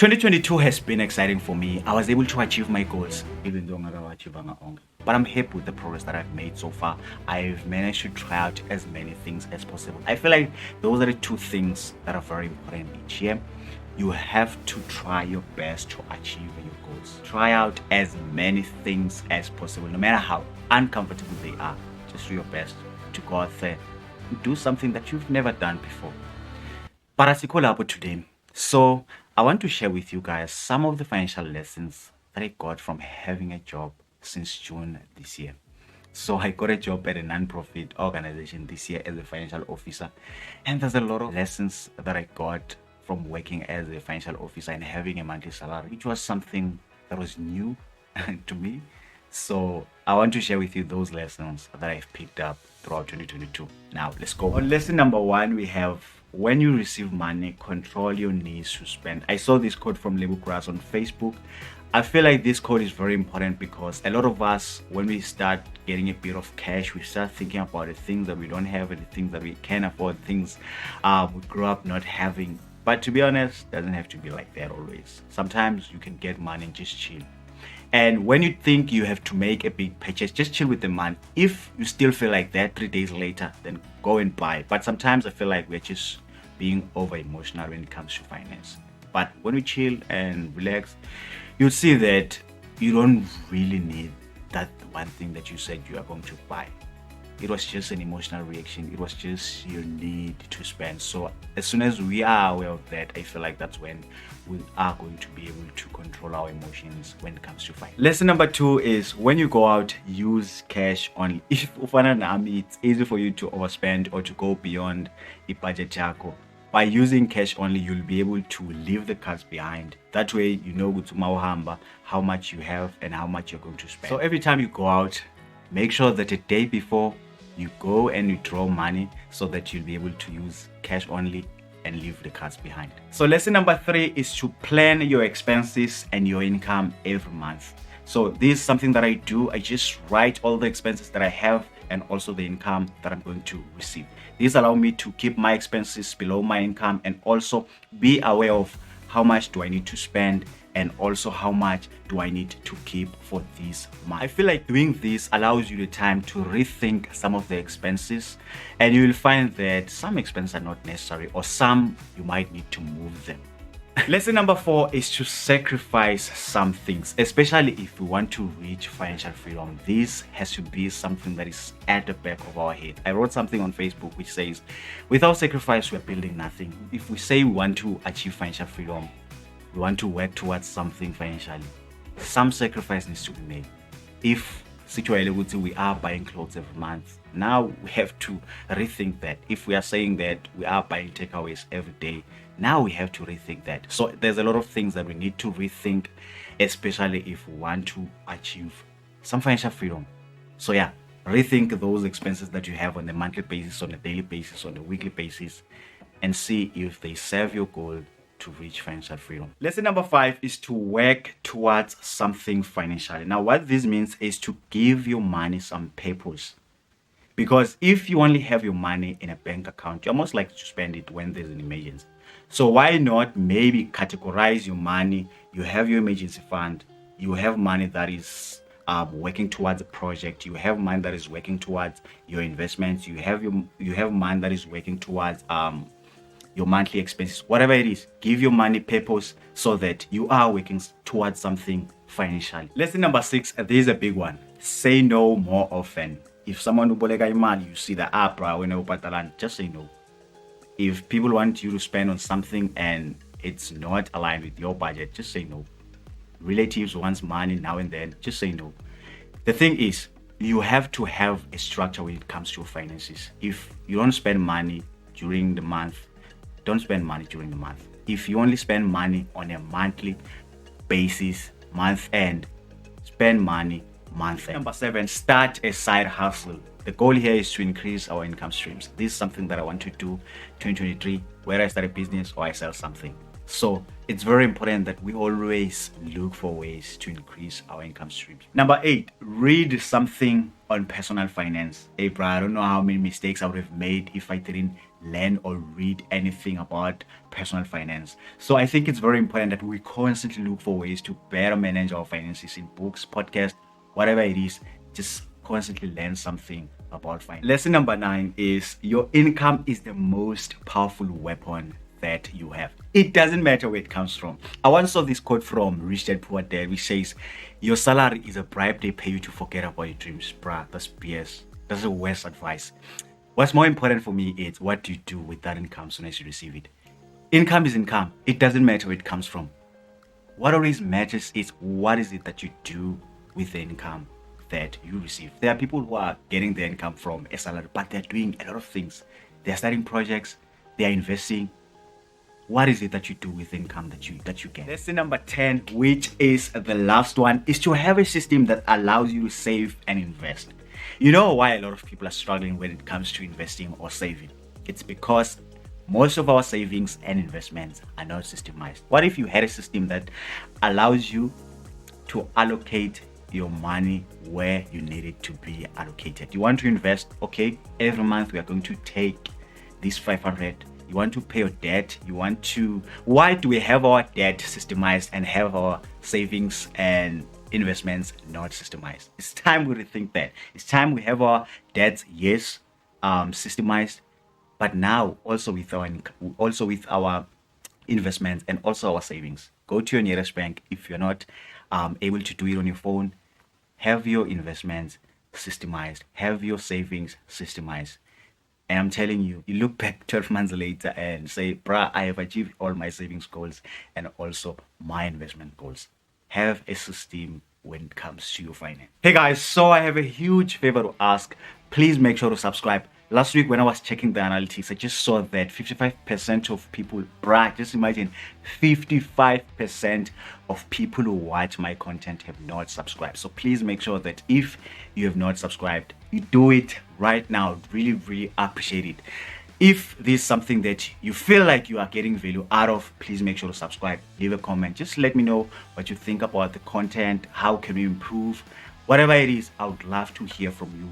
2022 has been exciting for me. I was able to achieve my goals, even though I'm not achieving my own. But I'm happy with the progress that I've made so far. I've managed to try out as many things as possible. I feel like those are the two things that are very important each year. You have to try your best to achieve your goals. Try out as many things as possible, no matter how uncomfortable they are. Just do your best to go out there and do something that you've never done before. But as you call up today, so I want to share with you guys some of the financial lessons that I got from having a job since June this year. So I got a job at a non-profit organization this year as a financial officer, and there's a lot of lessons that I got from working as a financial officer and having a monthly salary, which was something that was new to me. So I want to share with you those lessons that I've picked up throughout 2022. Now let's go. On lesson number 1, we have: when you receive money, control your needs to spend. I saw this quote from Lebu Grass on Facebook. I feel like this quote is very important because a lot of us, when we start getting a bit of cash, we start thinking about the things that we don't have and the things that we can afford, things we grew up not having. But to be honest, it doesn't have to be like that always. Sometimes you can get money and just chill. And when you think you have to make a big purchase, just chill with the money. If you still feel like that 3 days later, then go and buy. But sometimes I feel like we're just being over emotional when it comes to finance. But when we chill and relax, you'll see that you don't really need that one thing that you said you are going to buy. It was just an emotional reaction. It was just your need to spend. So as soon as we are aware of that, I feel like that's when we are going to be able to control our emotions when it comes to finance. Lesson number 2 is: when you go out, use cash only. If it's easy for you to overspend or to go beyond the budget yako. By using cash only, you'll be able to leave the cards behind. That way, you know how much you have and how much you're going to spend. So every time you go out, make sure that a day before you go and you draw money so that you'll be able to use cash only and leave the cards behind. So lesson number 3 is to plan your expenses and your income every month. So this is something that I do. I just write all the expenses that I have and also the income that I'm going to receive. This allows me to keep my expenses below my income and also be aware of how much do I need to spend and also how much do I need to keep for this month. I feel like doing this allows you the time to rethink some of the expenses, and you will find that some expenses are not necessary or some you might need to move them. Lesson number 4 is to sacrifice some things, especially if we want to reach financial freedom. This has to be something that is at the back of our head. I wrote something on Facebook which says, without sacrifice, we're building nothing. If we say we want to achieve financial freedom, we want to work towards something financially, some sacrifice needs to be made. If we are buying clothes every month, now we have to rethink that. If we are saying that we are buying takeaways every day, now we have to rethink that. So there's a lot of things that we need to rethink, especially if we want to achieve some financial freedom. So yeah, rethink those expenses that you have on a monthly basis, on a daily basis, on a weekly basis, and see if they serve your goal to reach financial freedom. Lesson number 5 is to work towards something financially. Now what this means is to give your money some purpose. Because if you only have your money in a bank account, you're most likely to spend it when there's an emergency. So why not maybe categorize your money? You have your emergency fund, you have money that is working towards a project, you have money that is working towards your investments, you have money that is working towards your monthly expenses. Whatever it is, give your money purpose so that you are working towards something financially. Lesson number 6, this is a big one: say no more often. If someone uboleka imali, you see that when you just say no. If people want you to spend on something and it's not aligned with your budget, just say no. Relatives want money now and then, just say no. The thing is, you have to have a structure when it comes to finances. If you don't spend money during the month, don't spend money during the month. If you only spend money on a monthly basis, month end, spend money month end. Number 7, start a side hustle. The goal here is to increase our income streams. This is something that I want to do 2023, whether I start a business or I sell something. So it's very important that we always look for ways to increase our income streams. Number 8, read something on personal finance. Hey bro, I don't know how many mistakes I would have made if I didn't learn or read anything about personal finance. So I think it's very important that we constantly look for ways to better manage our finances in books, podcasts, whatever it is. Just constantly learn something about finance. Lesson number 9 is your income is the most powerful weapon that you have. It doesn't matter where it comes from. I once saw this quote from Rich Dad Poor Dad, which says, "Your salary is a bribe they pay you to forget about your dreams." Bruh, that's BS. That's the worst advice. What's more important for me is what do you do with that income soon as you receive it. Income is income. It doesn't matter where it comes from. What always matters is what is it that you do with the income that you receive. There are people who are getting their income from a salary, but they're doing a lot of things. They're starting projects, they're investing. What is it that you do with income that you get? Lesson number 10, which is the last one, is to have a system that allows you to save and invest. You know why a lot of people are struggling when it comes to investing or saving? It's because most of our savings and investments are not systemized. What if you had a system that allows you to allocate your money where you need it to be allocated? You want to invest, okay, every month we are going to take this 500. You want to pay your debt. Why do we have our debt systemized and have our savings and investments not systemized? It's time we rethink that. It's time we have our debts, yes, systemized, but now also with our investments and also our savings. Go to your nearest bank. If you're not able to do it on your phone, have your investments systemized, have your savings systemized. And I'm telling you, you look back 12 months later and say, bruh, I have achieved all my savings goals and also my investment goals. Have a system when it comes to your finance. Hey guys, so I have a huge favor to ask. Please make sure to subscribe. Last week when I was checking the analytics, I just saw that 55% of people, bruh, just imagine 55% of people who watch my content have not subscribed. So please make sure that if you have not subscribed, you do it right now. Really, really appreciate it. If this is something that you feel like you are getting value out of, please make sure to subscribe, leave a comment. Just let me know what you think about the content. How can we improve? Whatever it is, I would love to hear from you.